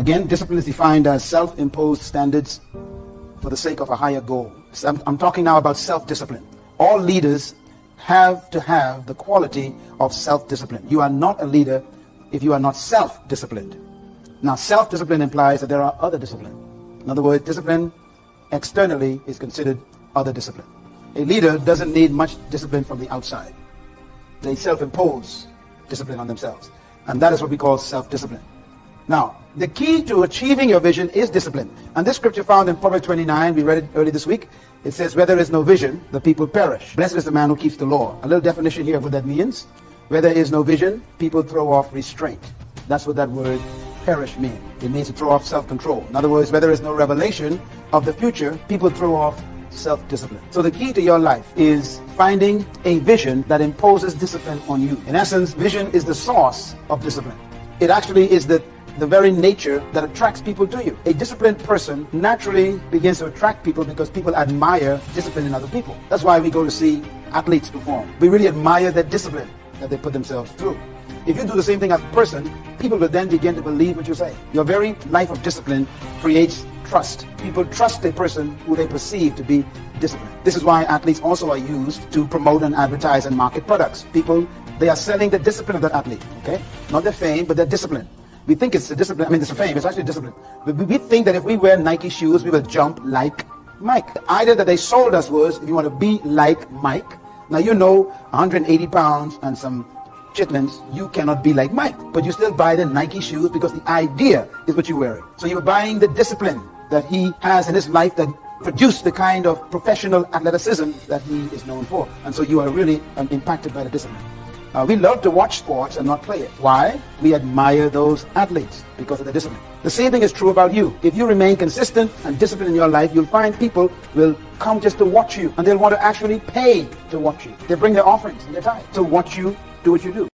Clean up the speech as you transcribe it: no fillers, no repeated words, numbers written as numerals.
Again, discipline is defined as self-imposed standards for the sake of a higher goal. So I'm talking now about self-discipline. All leaders have to have the quality of self-discipline. You are not a leader if you are not self-disciplined. Now, self-discipline implies that there are other discipline. In other words, discipline externally is considered other discipline. A leader doesn't need much discipline from the outside. They self-impose discipline on themselves. And that is what we call self-discipline. Now, the key to achieving your vision is discipline. And this scripture found in Proverbs 29, we read it early this week. It says, where there is no vision, the people perish. Blessed is the man who keeps the law. A little definition here of what that means. Where there is no vision, people throw off restraint. That's what that word perish means. It means to throw off self-control. In other words, where there is no revelation of the future, people throw off self-discipline. So the key to your life is finding a vision that imposes discipline on you. In essence, vision is the source of discipline. It actually is the very nature that attracts people to you. A disciplined person naturally begins to attract people because people admire discipline in other people. That's why we go to see athletes perform. We really admire their discipline that they put themselves through. If you do the same thing as a person, people will then begin to believe what you say. Your very life of discipline creates trust. People trust a person who they perceive to be disciplined. This is why athletes also are used to promote and advertise and market products. People, they are selling the discipline of that athlete, okay? Not their fame, but their discipline. We think it's a discipline, it's a fame, it's actually discipline. We think that if we wear Nike shoes, we will jump like Mike. The idea that they sold us was, if you want to be like Mike, now you know 180 pounds and some chitlins, you cannot be like Mike, but you still buy the Nike shoes because the idea is what you're wearing. So you're buying the discipline that he has in his life that produced the kind of professional athleticism that he is known for. And so you are really impacted by the discipline. We love to watch sports and not play it. Why? We admire those athletes because of the discipline. The same thing is true about you. If you remain consistent and disciplined in your life, you'll find people will come just to watch you, and they'll want to actually pay to watch you. They bring their offerings and their time to watch you do what you do.